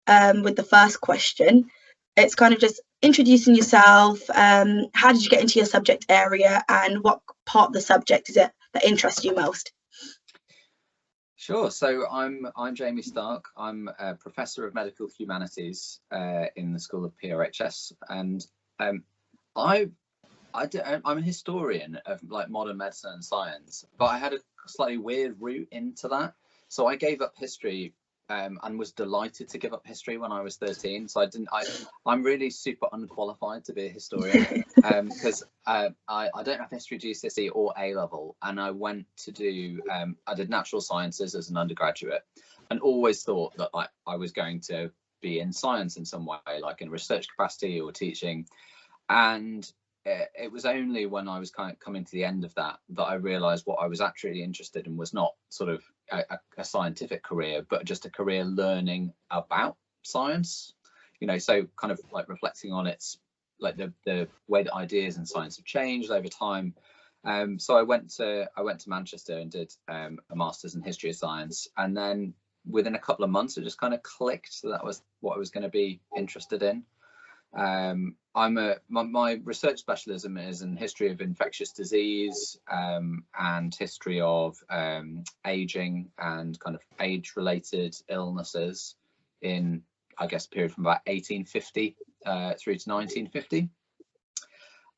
with the first question. It's kind of just introducing yourself. How did you get into your subject area, and what part of the subject is it that interests you most? Sure. So I'm Jamie Stark. I'm a professor of medical humanities in the School of PRHS, and I'm a historian of like modern medicine and science, but I had a slightly weird route into that. So I gave up history and was delighted to give up history when I was 13. So I'm really super unqualified to be a historian because I don't have history GCSE or A level, and I went to do I did natural sciences as an undergraduate, and always thought that I was going to be in science in some way, like in research capacity or teaching. And it was only when I was kind of coming to the end of that I realized what I was actually interested in was not sort of a scientific career, but just a career learning about science, you know, so kind of like reflecting on its like the way that ideas in science have changed over time. So I went to Manchester and did a master's in history of science, and then within a couple of months it just kind of clicked that was what I was going to be interested in. My research specialism is in history of infectious disease and history of aging and kind of age-related illnesses in, I guess, a period from about 1850 through to 1950.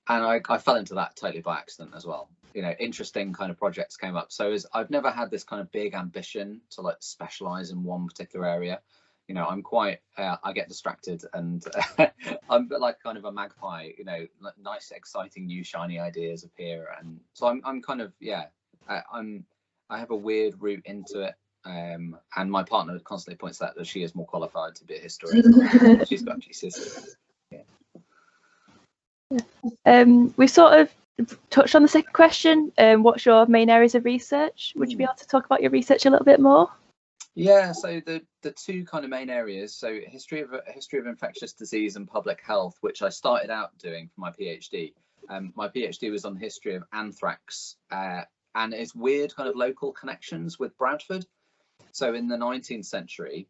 And I fell into that totally by accident as well. You know, interesting kind of projects came up. So I've never had this kind of big ambition to like specialize in one particular area. You know, I'm quite, I get distracted, and I'm like kind of a magpie, you know, nice, exciting, new, shiny ideas appear. And so I'm kind of, yeah, I have a weird route into it. And my partner constantly points out that she is more qualified to be a historian. She's got GCSE. Yeah. We sort of touched on the second question. What's your main areas of research? Would you be able to talk about your research a little bit more? Yeah, so the two kind of main areas, so history of infectious disease and public health, which I started out doing for my PhD. My PhD was on the history of anthrax and its weird kind of local connections with Bradford. So in the 19th century,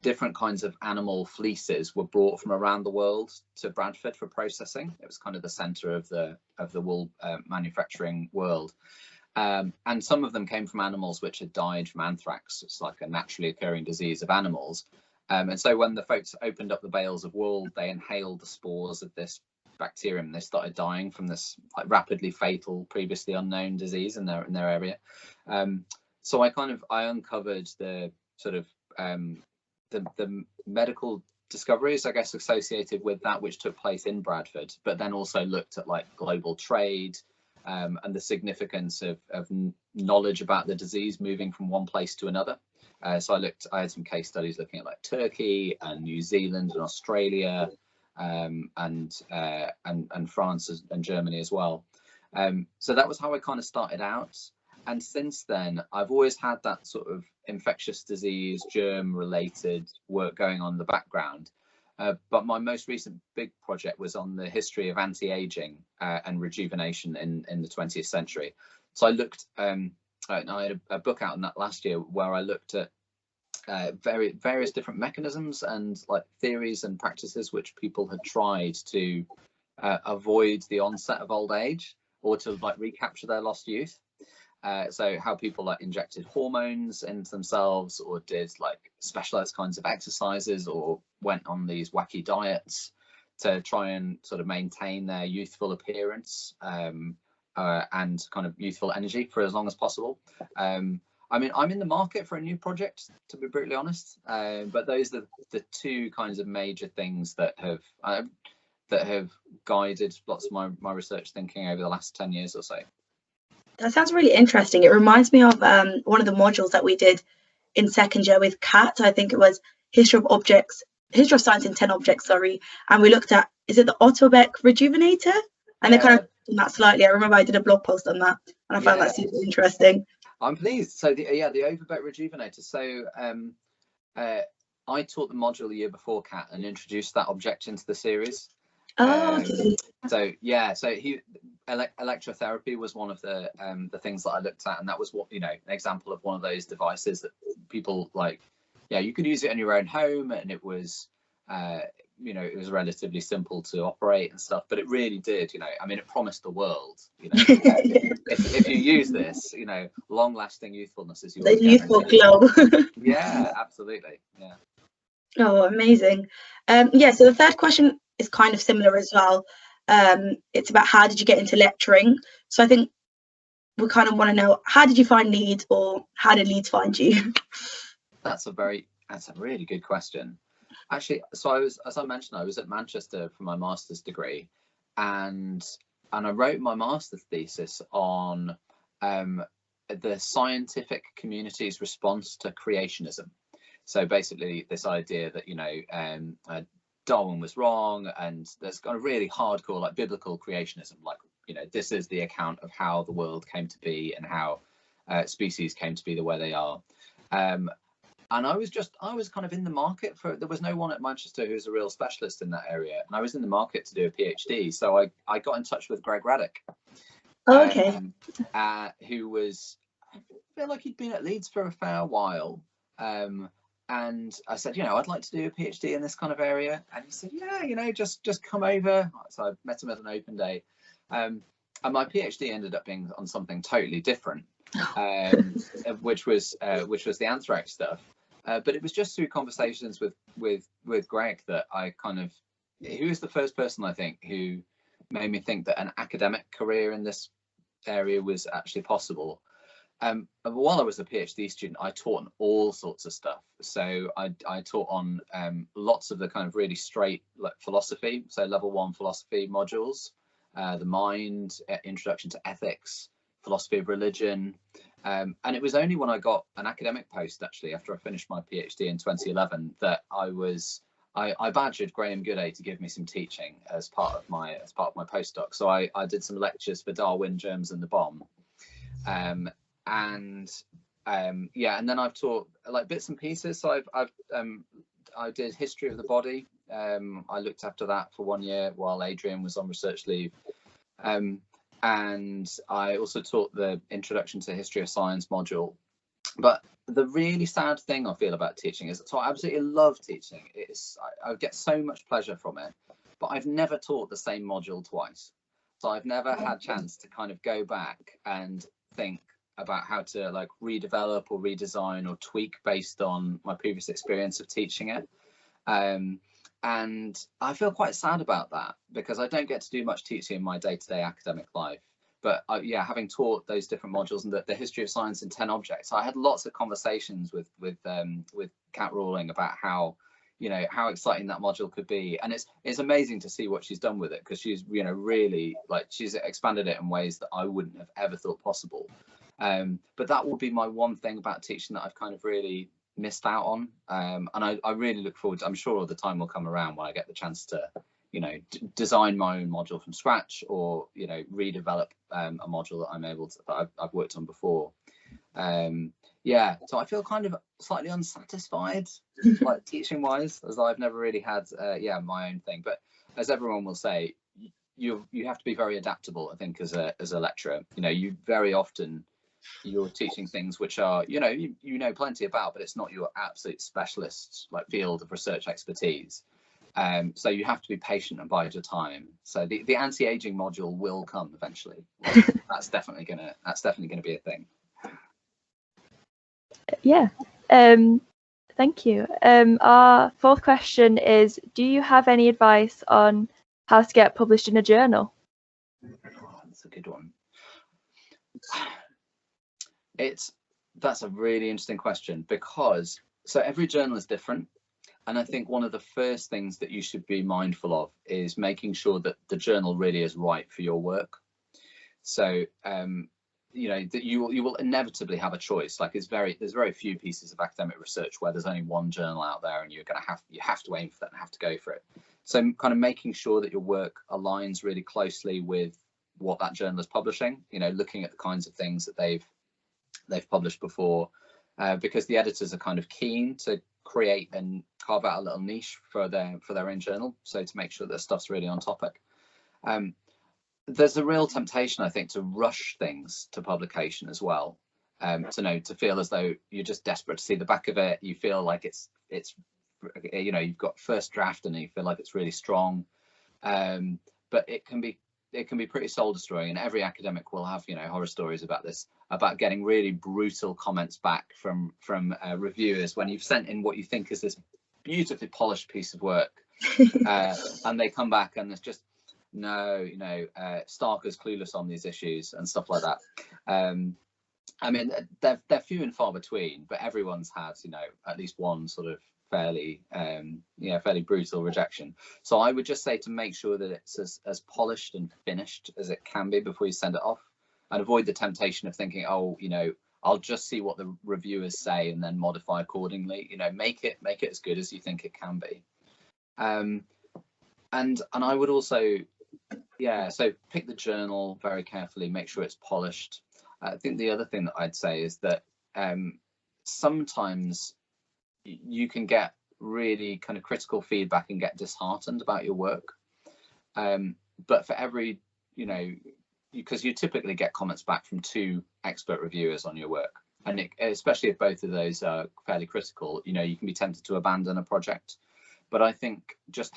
different kinds of animal fleeces were brought from around the world to Bradford for processing. It was kind of the centre of the wool manufacturing world. And some of them came from animals which had died from anthrax. It's like a naturally occurring disease of animals. And so when the folks opened up the bales of wool, they inhaled the spores of this bacterium. They started dying from this like rapidly fatal, previously unknown disease in their area. So I uncovered the sort of the medical discoveries, I guess, associated with that, which took place in Bradford, but then also looked at like global trade. And the significance of knowledge about the disease moving from one place to another. So I had some case studies looking at like Turkey and New Zealand and Australia and France and Germany as well. So that was how I kind of started out. And since then, I've always had that sort of infectious disease, germ-related work going on in the background. But my most recent big project was on the history of anti-aging and rejuvenation in the 20th century. So I looked, I had a book out on that last year where I looked at various different mechanisms and like theories and practices which people had tried to avoid the onset of old age or to like recapture their lost youth. So how people like injected hormones into themselves or did like specialized kinds of exercises or went on these wacky diets to try and sort of maintain their youthful appearance and kind of youthful energy for as long as possible. I mean, I'm in the market for a new project, to be brutally honest, but those are the two kinds of major things that have guided lots of my research thinking over the last 10 years or so. That sounds really interesting. It reminds me of one of the modules that we did in second year with Kat. I think it was history of science in 10 objects, sorry. And we looked at, is it the Ottobeck rejuvenator? And they kind of done that slightly. I remember I did a blog post on that and I found that super interesting. I'm pleased. So the Overbeck rejuvenator. So I taught the module the year before, Kat, and introduced that object into the series. Okay. So electrotherapy was one of the things that I looked at, and that was what, you know, an example of one of those devices that people like yeah, you could use it in your own home, and it was you know, it was relatively simple to operate and stuff, but it really did, you know, I mean, it promised the world, you know, if you use this, you know, long lasting youthfulness is yours. The youthful glow. Yeah, absolutely. Yeah. Oh, amazing. Yeah, so the third question is kind of similar as well. It's about how did you get into lecturing? So I think we kind of want to know, how did you find Leeds, or how did Leeds find you? That's a really good question. Actually, so I was, as I mentioned, I was at Manchester for my master's degree, and I wrote my master's thesis on the scientific community's response to creationism. So basically, this idea that, you know, Darwin was wrong, and there's got a really hardcore, like, biblical creationism, like, you know, this is the account of how the world came to be and how species came to be the way they are. And I was kind of in the market for, there was no one at Manchester who's a real specialist in that area, and I was in the market to do a PhD. So I got in touch with Greg Raddick, who was, I feel like he'd been at Leeds for a fair while. And I said, you know, I'd like to do a PhD in this kind of area. And he said, yeah, you know, just come over. So I met him at an open day. And my PhD ended up being on something totally different, which was the anthrax stuff. But it was just through conversations with Greg that I kind of, he was the first person, I think, who made me think that an academic career in this area was actually possible. While I was a PhD student, I taught on all sorts of stuff. So I taught on lots of the kind of really straight, like, philosophy, so level 1 philosophy modules, the mind, introduction to ethics, philosophy of religion. And it was only when I got an academic post, actually, after I finished my PhD in 2011, that I badgered Graham Gooday to give me some teaching as part of my postdoc. So I did some lectures for Darwin, Germs and the Bomb. Yeah, and then I've taught, like, bits and pieces. So I did history of the body. I looked after that for 1 year while Adrian was on research leave. And I also taught the Introduction to History of Science module. But the really sad thing I feel about teaching is, so I absolutely love teaching. I get so much pleasure from it, but I've never taught the same module twice. So I've never had chance to kind of go back and think about how to, like, redevelop or redesign or tweak based on my previous experience of teaching it. And I feel quite sad about that, because I don't get to do much teaching in my day-to-day academic life. But yeah, having taught those different modules and the history of science in 10 objects, I had lots of conversations with Kat Rawling about how, you know, how exciting that module could be. And it's amazing to see what she's done with it, because she's, you know, really, like, she's expanded it in ways that I wouldn't have ever thought possible. But that will be my one thing about teaching that I've kind of really missed out on, and I really look forward to, I'm sure the time will come around when I get the chance to, you know, design my own module from scratch, or, you know, redevelop a module that I'm able to, that I've worked on before. Yeah, so I feel kind of slightly unsatisfied, like, teaching wise, as I've never really had yeah, my own thing. But as everyone will say, you have to be very adaptable, I think, as a lecturer. You know, you very often, you're teaching things which are, you know plenty about, but it's not your absolute specialist, like, field of research expertise. So you have to be patient and bide your time. So the anti-aging module will come eventually. That's definitely gonna be a thing. Yeah. Thank you. Our fourth question is, do you have any advice on how to get published in a journal? Oh, that's a good one. That's a really interesting question, because so every journal is different, and I think one of the first things that you should be mindful of is making sure that the journal really is right for your work. So you know, that you will inevitably have a choice. Like, there's very few pieces of academic research where there's only one journal out there, and you have to aim for that and have to go for it. So kind of making sure that your work aligns really closely with what that journal is publishing, you know, looking at the kinds of things that they've published before, because the editors are kind of keen to create and carve out a little niche for their own journal, so to make sure that stuff's really on topic. There's a real temptation, I think, to rush things to publication as well. to feel as though you're just desperate to see the back of it. You feel like it's you know, you've got first draft and you feel like it's really strong, but it can be pretty soul destroying, and every academic will have, you know, horror stories about this, about getting really brutal comments back from reviewers when you've sent in what you think is this beautifully polished piece of work, and they come back and it's just, no, you know, Starker's clueless on these issues and stuff like that. I mean, they're few and far between, but everyone's had, you know, at least one sort of fairly fairly brutal rejection. So I would just say to make sure that it's as polished and finished as it can be before you send it off, and avoid the temptation of thinking, oh, you know, I'll just see what the reviewers say and then modify accordingly. You know, make it as good as you think it can be. And I would also, so pick the journal very carefully, make sure it's polished. I think the other thing that I'd say is that sometimes you can get really kind of critical feedback and get disheartened about your work. But for every, you know, because you typically get comments back from 2 expert reviewers on your work, and especially if both of those are fairly critical, you know, you can be tempted to abandon a project. But I think just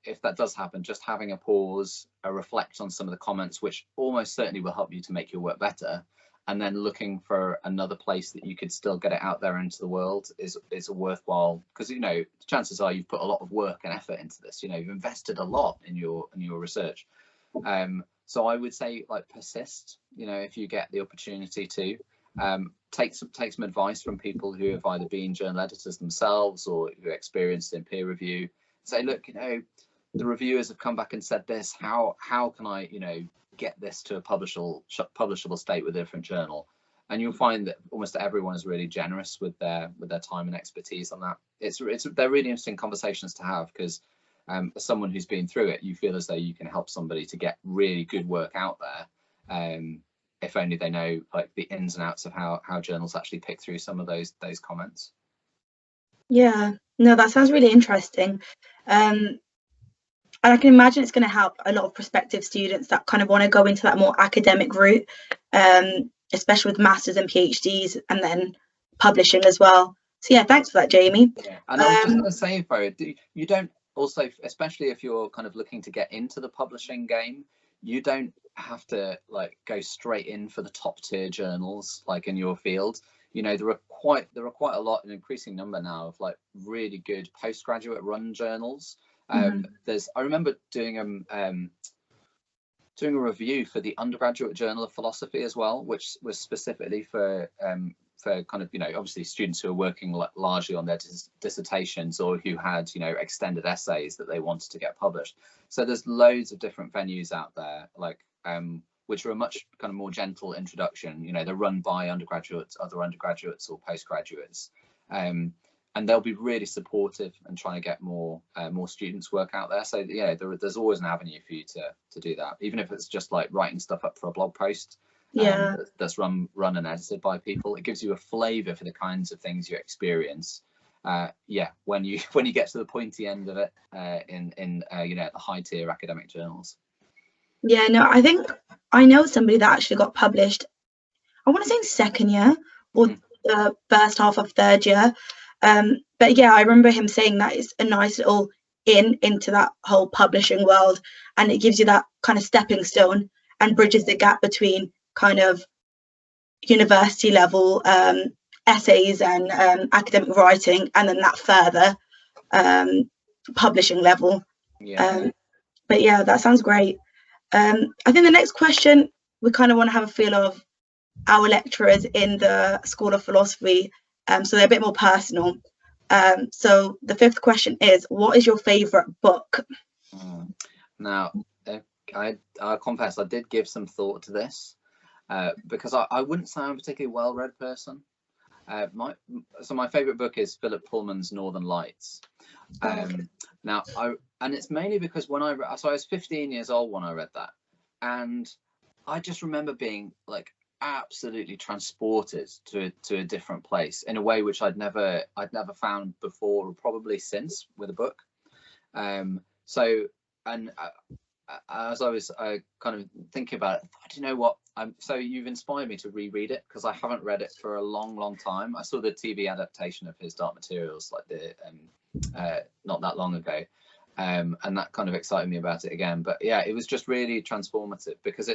if that does happen, just having a pause, a reflect on some of the comments, which almost certainly will help you to make your work better, and then looking for another place that you could still get it out there into the world is a worthwhile, because, you know, chances are you've put a lot of work and effort into this, you know, you've invested a lot in your research. So I would say, like, persist, you know, if you get the opportunity to. Take some advice from people who have either been journal editors themselves or who are experienced in peer review. Say, look, you know, the reviewers have come back and said this, how can I, you know, get this to a publishable state with a different journal? And you'll find that almost everyone is really generous with their time and expertise on that. They're really interesting conversations to have, because as someone who's been through it, you feel as though you can help somebody to get really good work out there, if only they know, like, the ins and outs of how journals actually pick through some of those comments. Yeah, no, that sounds really interesting. And I can imagine it's going to help a lot of prospective students that kind of want to go into that more academic route, especially with masters and PhDs, and then publishing as well. So yeah, thanks for that, Jamie. Yeah. And I was just going to say, Farah, you don't also, especially if you're kind of looking to get into the publishing game, you don't have to, like, go straight in for the top tier journals, like, in your field. You know, there are quite a lot, an increasing number now, of, like, really good postgraduate run journals. I remember doing a review for the Undergraduate Journal of Philosophy as well, which was specifically for kind of, you know, obviously students who are working largely on their dissertations, or who had, you know, extended essays that they wanted to get published. So there's loads of different venues out there, like, which are a much kind of more gentle introduction. You know, they're run by undergraduates, other undergraduates or postgraduates, and they'll be really supportive and trying to get more students' work out there. So yeah, there's always an avenue for you to do that, even if it's just like writing stuff up for a blog post. That's run and edited by people. It gives you a flavour for the kinds of things you experience. When you get to the pointy end of it, in you know, the high tier academic journals. Yeah, no, I think I know somebody that actually got published, I want to say in second year or the first half of third year. But yeah, I remember him saying that it's a nice little into that whole publishing world, and it gives you that kind of stepping stone and bridges the gap between kind of university level essays and academic writing, and then that further publishing level. But yeah, that sounds great. I think the next question, we kind of want to have a feel of our lecturers in the School of Philosophy, so they're a bit more personal. So the 5th question is, what is your favourite book? Now, I'll confess, I did give some thought to this, because I wouldn't say I'm a particularly well-read person. My favourite book is Philip Pullman's Northern Lights. Now, and it's mainly because when I was 15 years old when I read that, and I just remember being, like, absolutely transported to a different place in a way which I'd never found before, or probably since, with a book. So, and as I was kind of thinking about it, I thought, you know what, so you've inspired me to reread it, because I haven't read it for a long time. I saw the TV adaptation of his Dark Materials like not that long ago, and that kind of excited me about it again. But yeah, it was just really transformative, because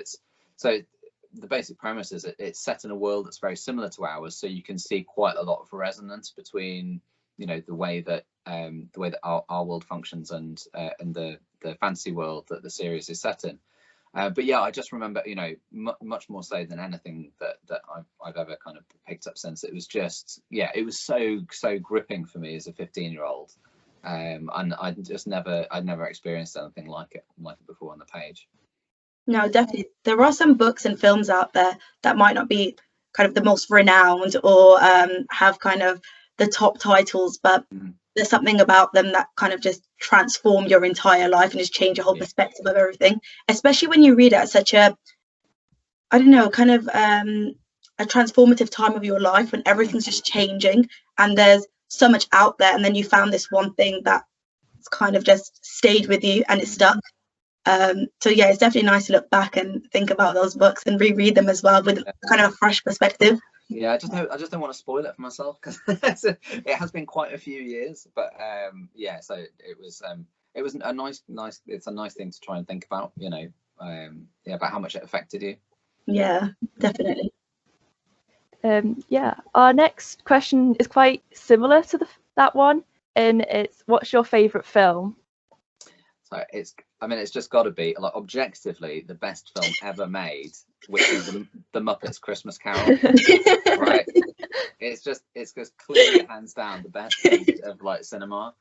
the basic premise is it's set in a world that's very similar to ours, so you can see quite a lot of resonance between, you know, the way that our world functions and the fantasy world that the series is set in. But yeah, I just remember, you know, much more so than anything that I've ever kind of picked up since. It was just, yeah, it was so gripping for me as a 15-year-old, and I'd never experienced anything like it before on the page. No, definitely. There are some books and films out there that might not be kind of the most renowned or have kind of the top titles, but there's something about them that kind of just transform your entire life and just change your whole perspective of everything, especially when you read it at such a, I don't know, kind of a transformative time of your life when everything's just changing and there's so much out there, and then you found this one thing that's kind of just stayed with you and it's stuck. So yeah, it's definitely nice to look back and think about those books and reread them as well with kind of a fresh perspective. Yeah, I just don't want to spoil it for myself, because it has been quite a few years. But yeah, so it was a nice. It's a nice thing to try and think about, you know, yeah, about how much it affected you. Yeah, definitely. Yeah, our next question is quite similar to that one, and it's, what's your favourite film? So it's just got to be, like, objectively the best film ever made, which is the Muppets Christmas Carol. Right? It's just clearly hands down the best piece of like cinema.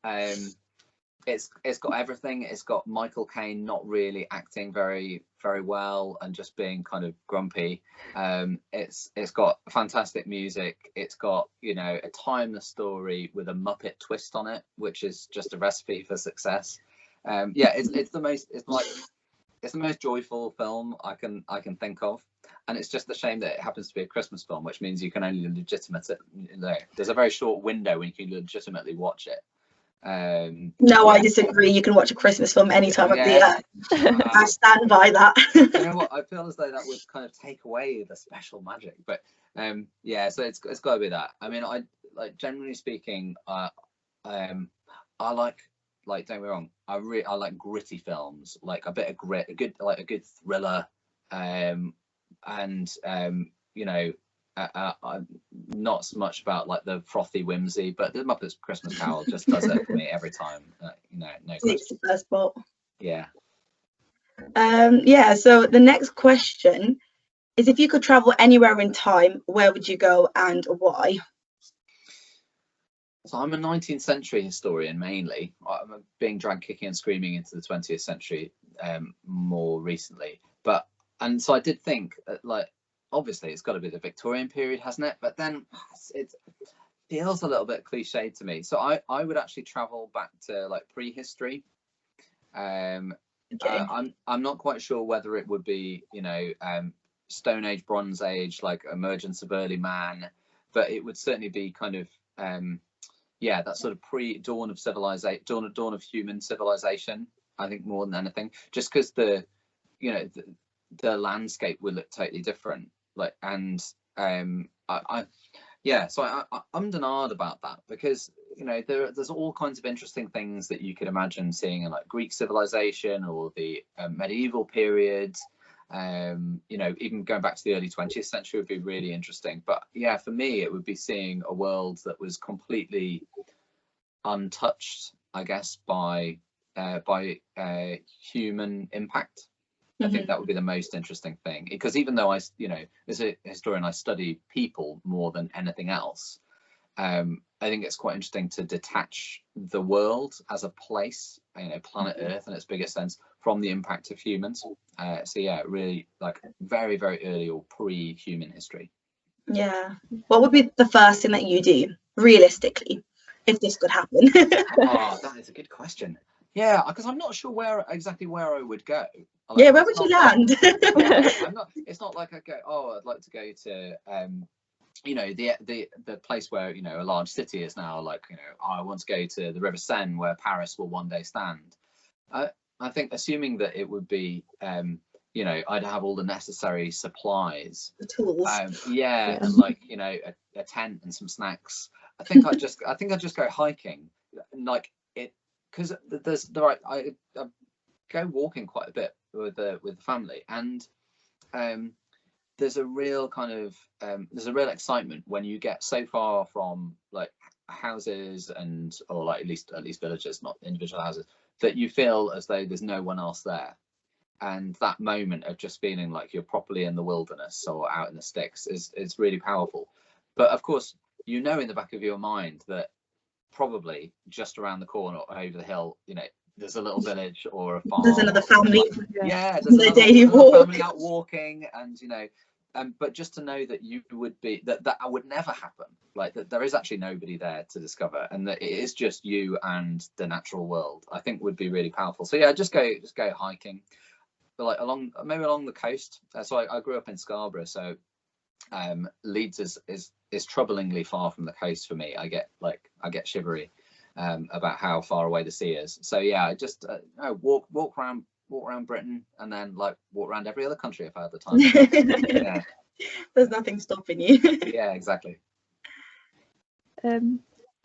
It's got everything. It's got Michael Caine not really acting very well and just being kind of grumpy. It's got fantastic music. It's got, you know, a timeless story with a Muppet twist on it, which is just a recipe for success. Yeah, it's the most joyful film I can think of, and it's just a shame that it happens to be a Christmas film, which means you can only there's a very short window when you can legitimately watch it. No, I disagree. You can watch a Christmas film any time of the year. I stand by that. You know what? I feel as though that would kind of take away the special magic, but yeah, so it's got to be that. I mean, I like, generally speaking, I like, don't get me wrong, I like gritty films, like a bit of grit, a good thriller, and you know, I'm not so much about like the frothy whimsy, but the Muppets Christmas Carol just does it for me every time. You know, no question. It's the best spot. Yeah. Yeah. So the next question is, if you could travel anywhere in time, where would you go and why? So I'm a 19th century historian mainly. I'm being dragged kicking and screaming into the 20th century more recently. And so I did think, like, obviously it's got to be the Victorian period, hasn't it? But then it feels a little bit cliched to me. So I would actually travel back to like prehistory. Okay. I'm not quite sure whether it would be, you know, Stone Age, Bronze Age, like emergence of early man, but it would certainly be kind of yeah, that sort of pre-dawn of civilization, dawn of human civilization, I think, more than anything, just because the landscape would look totally different. Like, and yeah, so I ummed and ahed about that, because, you know, there's all kinds of interesting things that you could imagine seeing in like Greek civilization or the medieval period. You know, even going back to the early 20th century would be really interesting. But yeah, for me, it would be seeing a world that was completely untouched, I guess, by human impact. I think that would be the most interesting thing, because even though as a historian, I study people more than anything else, I think it's quite interesting to detach the world as a place, you know, planet Earth in its biggest sense, from the impact of humans. So yeah, really like very, very early or pre-human history. Yeah. What would be the first thing that you do, realistically, if this could happen? Oh, that is a good question. Yeah, because I'm not sure exactly where I would go. Like, yeah, where would you land? It's not like I go, oh, I'd like to go to you know, the place where, you know, a large city is now, like, you know, I want to go to the River Seine where Paris will one day stand. I think, assuming that it would be you know, I'd have all the necessary supplies, The tools. yeah, and like, you know, a tent and some snacks. I think I'd just go hiking, like it, because I go walking quite a bit with the family, and there's a real kind of there's a real excitement when you get so far from like houses and, or like at least villages, not individual houses, that you feel as though there's no one else there. And that moment of just feeling like you're properly in the wilderness or out in the sticks is really powerful. But of course, you know, in the back of your mind that probably just around the corner or over the hill, you know, there's a little village or a farm. There's another family. Yeah, there's another family out walking, and you know, but just to know that you would be, that would never happen, like that there is actually nobody there to discover, and that it is just you and the natural world, I think would be really powerful. So yeah, just go hiking, but like along the coast. So I grew up in Scarborough, so Leeds is troublingly far from the coast for me. I get shivery about how far away the sea is. So yeah, I just walk around Britain, and then like walk around every other country if I had the time. Yeah. There's nothing stopping you. Yeah, exactly.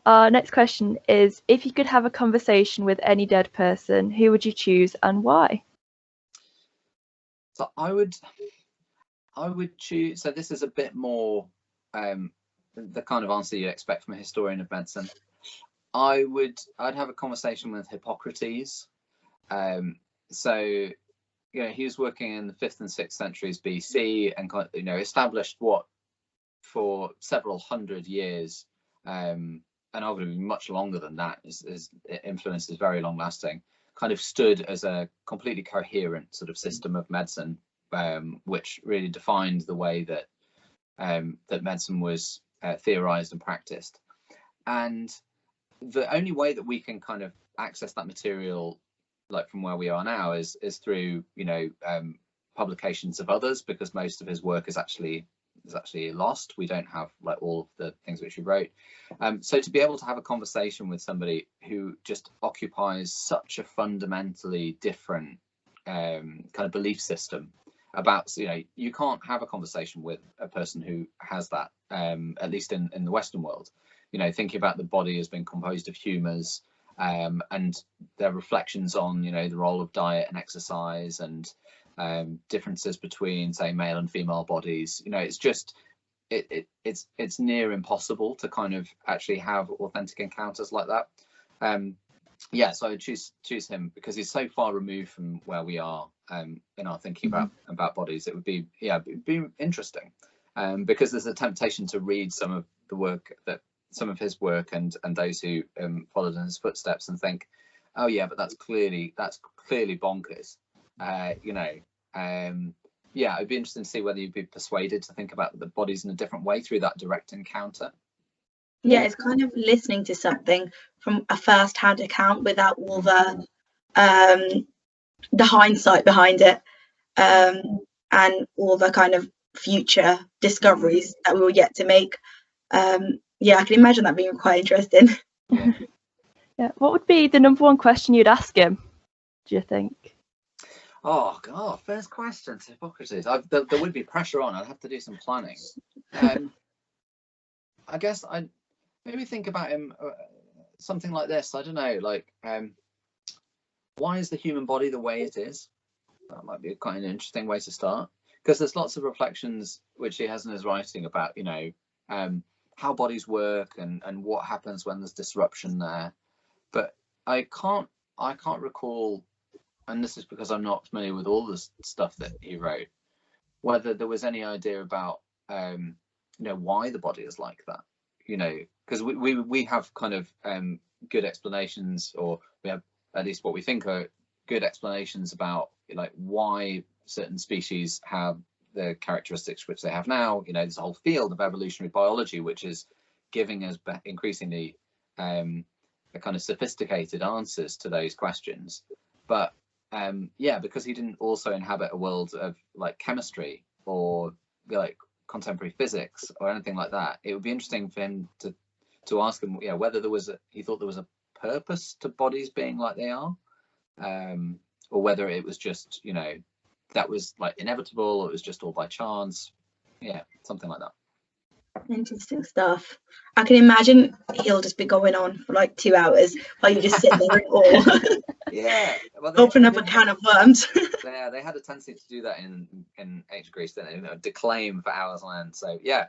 Our next question is, if you could have a conversation with any dead person, who would you choose and why? So I would choose, so this is a bit more the kind of answer you expect from a historian of medicine. I'd have a conversation with Hippocrates. So, you know, he was working in the 5th and 6th centuries BC, and, you know, established what for several hundred years, and arguably much longer than that, his influence is very long lasting, kind of stood as a completely coherent sort of system of medicine, which really defined the way that that medicine was theorized and practiced. And the only way that we can kind of access that material, like from where we are now, is through, you know, publications of others, because most of his work is actually lost. We don't have like all of the things which he wrote. So to be able to have a conversation with somebody who just occupies such a fundamentally different kind of belief system about, you know, you can't have a conversation with a person who has that, at least in the Western world. You know, thinking about the body as being composed of humours, and their reflections on, you know, the role of diet and exercise, and differences between, say, male and female bodies. You know, it's just it's near impossible to kind of actually have authentic encounters like that. Yeah, so I would choose him because he's so far removed from where we are in our thinking about bodies. It would be, yeah, it'd be interesting, because there's a temptation to read some of his work and those who followed in his footsteps and think, oh yeah, but that's clearly bonkers. You know, yeah, it'd be interesting to see whether you'd be persuaded to think about the bodies in a different way through that direct encounter. Yeah, it's kind of listening to something from a first-hand account without all the hindsight behind it, and all the kind of future discoveries that we will yet to make. Yeah, I can imagine that being quite interesting. Yeah. What would be the number one question you'd ask him, do you think? Oh God, first question to Hippocrates. There would be pressure on. I'd have to do some planning. I guess I'd maybe think about him something like this. I don't know, like why is the human body the way it is? That might be quite an interesting way to start, because there's lots of reflections which he has in his writing about, you know, how bodies work and what happens when there's disruption there. But I can't recall, and this is because I'm not familiar with all the stuff that he wrote, whether there was any idea about you know, why the body is like that. You know, because we have kind of good explanations, or we have at least what we think are good explanations about, like, why certain species have the characteristics which they have now. You know, there's a whole field of evolutionary biology which is giving us increasingly a kind of sophisticated answers to those questions. But yeah, because he didn't also inhabit a world of like chemistry or like contemporary physics or anything like that, it would be interesting for him to ask him, yeah, whether he thought there was a purpose to bodies being like they are, or whether it was just, you know, that was like inevitable, or it was just all by chance. Yeah, something like that. Interesting stuff. I can imagine he'll just be going on for like 2 hours while you just sit there in awe. Yeah, well, Open up a can of worms. Yeah, they had a tendency to do that in ancient Greece, didn't they? You know, declaim for hours on end. So yeah,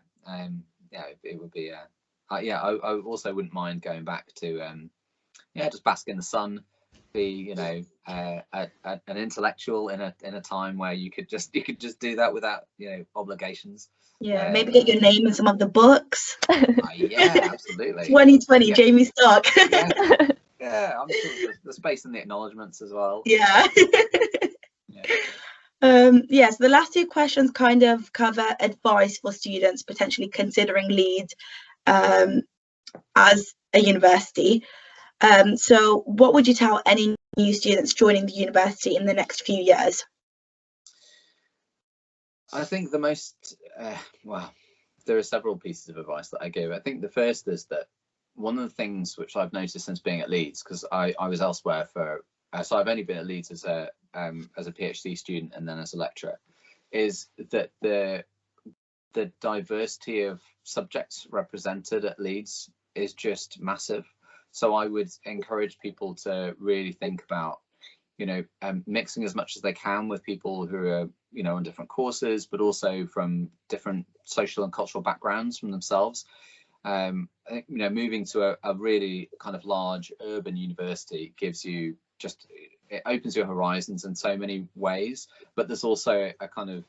yeah, it would be. Yeah, I also wouldn't mind going back to yeah, just bask in the sun, be, you know, an intellectual in a time where you could just do that without, you know, obligations. Yeah, maybe get your name in some of the books. Yeah, absolutely. 2020, yeah. Jamie Stark. Yeah, I'm sure the space in the acknowledgements as well. Yeah. Yeah, so the last 2 questions kind of cover advice for students potentially considering Leeds as a university. So what would you tell any new students joining the university in the next few years? I think the most, well, there are several pieces of advice that I give. I think the first is that one of the things which I've noticed since being at Leeds, because I was elsewhere for, so I've only been at Leeds as a PhD student and then as a lecturer, is that the diversity of subjects represented at Leeds is just massive. So I would encourage people to really think about, you know, mixing as much as they can with people who are, you know, on different courses, but also from different social and cultural backgrounds from themselves. I think, you know, moving to a really kind of large urban university gives you just, it opens your horizons in so many ways, but there's also a kind of,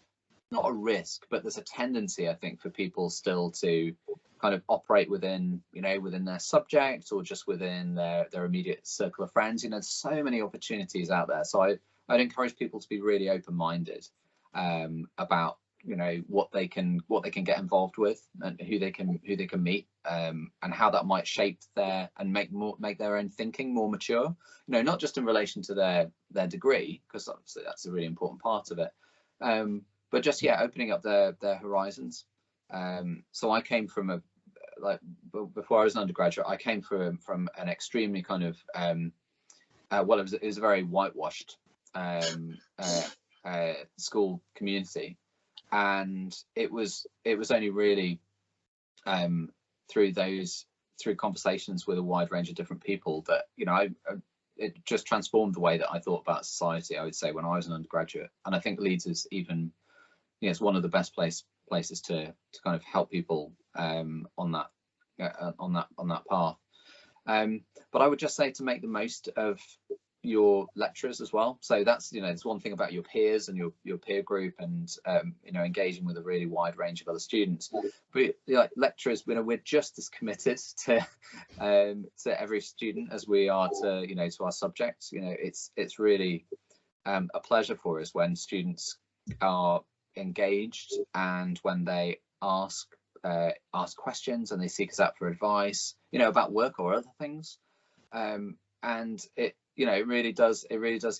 not a risk, but there's a tendency, I think, for people still to kind of operate within, you know, within their subject or just within their immediate circle of friends. You know, there's so many opportunities out there. So I'd encourage people to be really open-minded about, you know, what they can get involved with and who they can meet, and how that might shape their and make their own thinking more mature. You know, not just in relation to their degree, because obviously that's a really important part of it. But just, yeah, opening up their horizons. So I came from before I was an undergraduate, I came from an extremely kind of well, it was a very whitewashed school community, and it was only really through conversations with a wide range of different people that, you know, it just transformed the way that I thought about society, I would say, when I was an undergraduate. And I think Leeds is even, you know, it's one of the best places to kind of help people on that path. But I would just say to make the most of your lecturers as well. So that's, you know, it's one thing about your peers and your peer group and you know, engaging with a really wide range of other students. But like lecturers, you know, we're just as committed to every student as we are to, you know, to our subjects. You know, it's really a pleasure for us when students are engaged and when they ask questions and they seek us out for advice, you know, about work or other things. And it, you know, it really does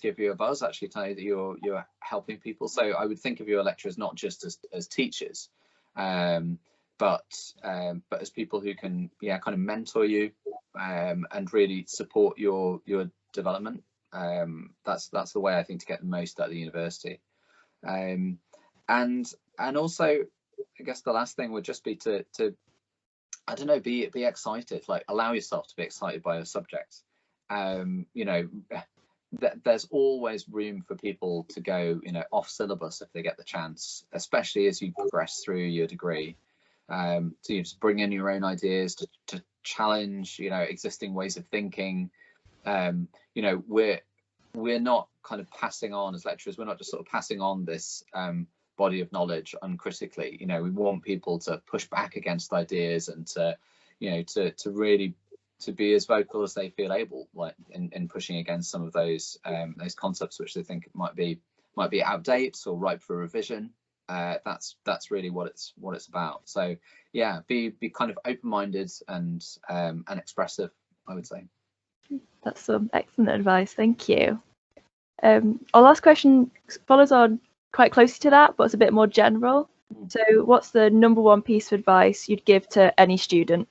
give you a buzz, actually, tell you that you're helping people. So I would think of your lecturers not just as teachers, but as people who can, yeah, kind of mentor you and really support your development. That's the way I think to get the most out of the university. And also, I guess the last thing would just be to I don't know, be excited, like allow yourself to be excited by a subject. You know, there's always room for people to go, you know, off syllabus if they get the chance, especially as you progress through your degree. To just bring in your own ideas, to challenge, you know, existing ways of thinking. You know, we're not kind of passing on as lecturers, we're not just sort of passing on this body of knowledge uncritically. You know, we want people to push back against ideas and to, you know, to really to be as vocal as they feel able, like in pushing against some of those concepts which they think might be outdated or ripe for revision. That's really what it's about. So yeah, be kind of open-minded and expressive, I would say. That's some excellent advice, thank you. Our last question follows on quite closely to that, but it's a bit more general. So what's the number one piece of advice you'd give to any student?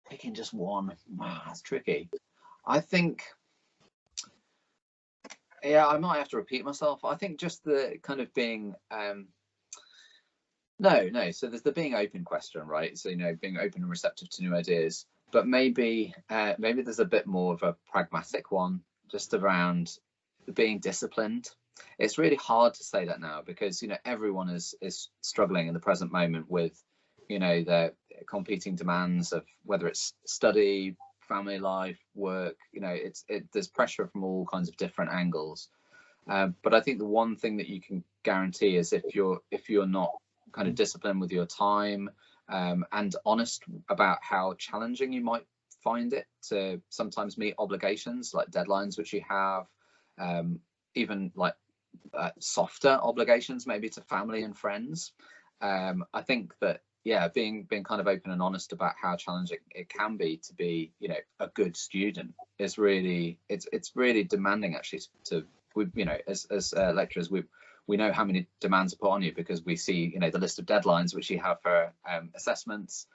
Picking just one, wow, that's tricky. I think Yeah, I might have to repeat myself. I think just the kind of being no. So there's the being open question, right? So, you know, being open and receptive to new ideas. But maybe there's a bit more of a pragmatic one, just around being disciplined. It's really hard to say that now because, you know, everyone is struggling in the present moment with, you know, the competing demands of whether it's study, family life, work. You know, there's pressure from all kinds of different angles. But I think the one thing that you can guarantee is if you're not kind of disciplined with your time, and honest about how challenging you might find it to sometimes meet obligations like deadlines which you have, even like softer obligations maybe to family and friends. I think that, yeah, being kind of open and honest about how challenging it can be to be, you know, a good student is really, it's really demanding actually you know, as lecturers, we know how many demands are put on you because we see, you know, the list of deadlines which you have for assessments.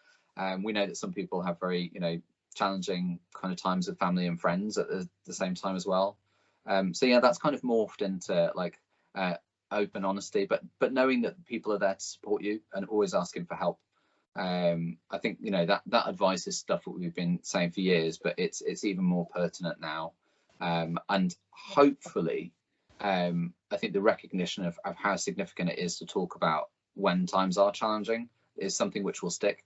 We know that some people have very, you know, challenging kind of times with family and friends at the same time as well. So yeah, that's kind of morphed into like open honesty, but knowing that people are there to support you and always asking for help. I think, you know, that advice is stuff that we've been saying for years, but it's even more pertinent now. And hopefully, I think the recognition of how significant it is to talk about when times are challenging is something which will stick,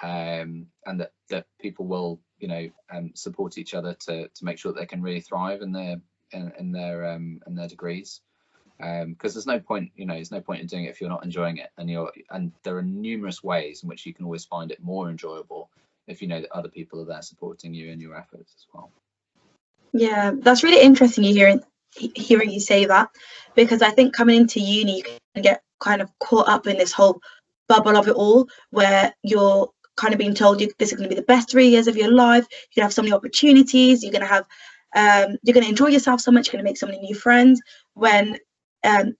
and that people will, you know, support each other to make sure that they can really thrive in their degrees. Because there's no point, you know, there's no point in doing it if you're not enjoying it, and there are numerous ways in which you can always find it more enjoyable if you know that other people are there supporting you in your efforts as well. Yeah, that's really interesting hearing you say that, because I think coming into uni you can get kind of caught up in this whole bubble of it all where you're kind of being told this is going to be the best 3 years of your life, you're gonna have so many opportunities, you're gonna have you're gonna enjoy yourself so much, you're gonna make so many new friends, when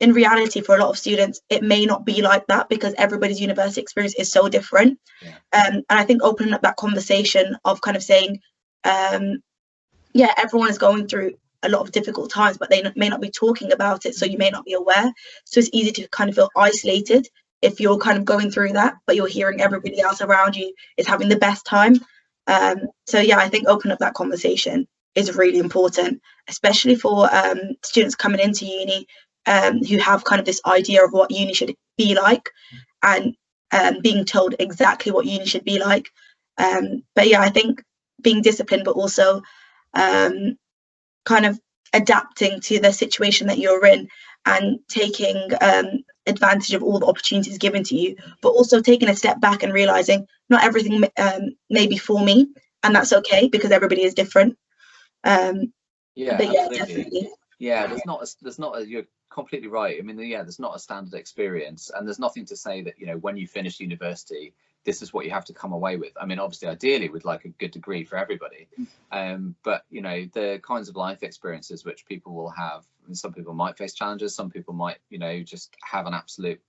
in reality for a lot of students it may not be like that because everybody's university experience is so different. Yeah. And I think opening up that conversation of kind of saying yeah, everyone is going through a lot of difficult times, but they may not be talking about it, so you may not be aware. So it's easy to kind of feel isolated if you're kind of going through that, but you're hearing everybody else around you is having the best time. So yeah, I think open up that conversation is really important, especially for students coming into uni who have kind of this idea of what uni should be like, and being told exactly what uni should be like. But yeah, I think being disciplined, but also kind of adapting to the situation that you're in and taking advantage of all the opportunities given to you, but also taking a step back and realizing not everything may be for me, and that's okay because everybody is different. Yeah, but yeah, absolutely. definitely. Yeah, you're completely right. I mean, yeah, there's not a standard experience, and there's nothing to say that, you know, when you finish university, this is what you have to come away with. I mean, obviously, ideally, we'd like a good degree for everybody, but you know, the kinds of life experiences which people will have. I mean, some people might face challenges, some people might, you know, just have an absolute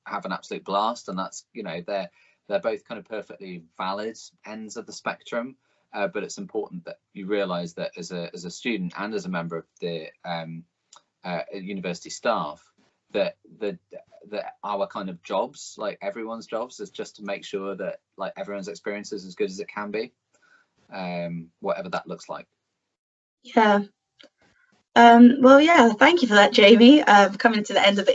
blast, and that's, you know, they're both kind of perfectly valid ends of the spectrum. But it's important that you realise that as a student and as a member of the university staff, that our kind of jobs, like everyone's jobs, is just to make sure that like everyone's experience is as good as it can be, whatever that looks like. Yeah. Well, yeah, thank you for that, Jamie. Coming to the end of the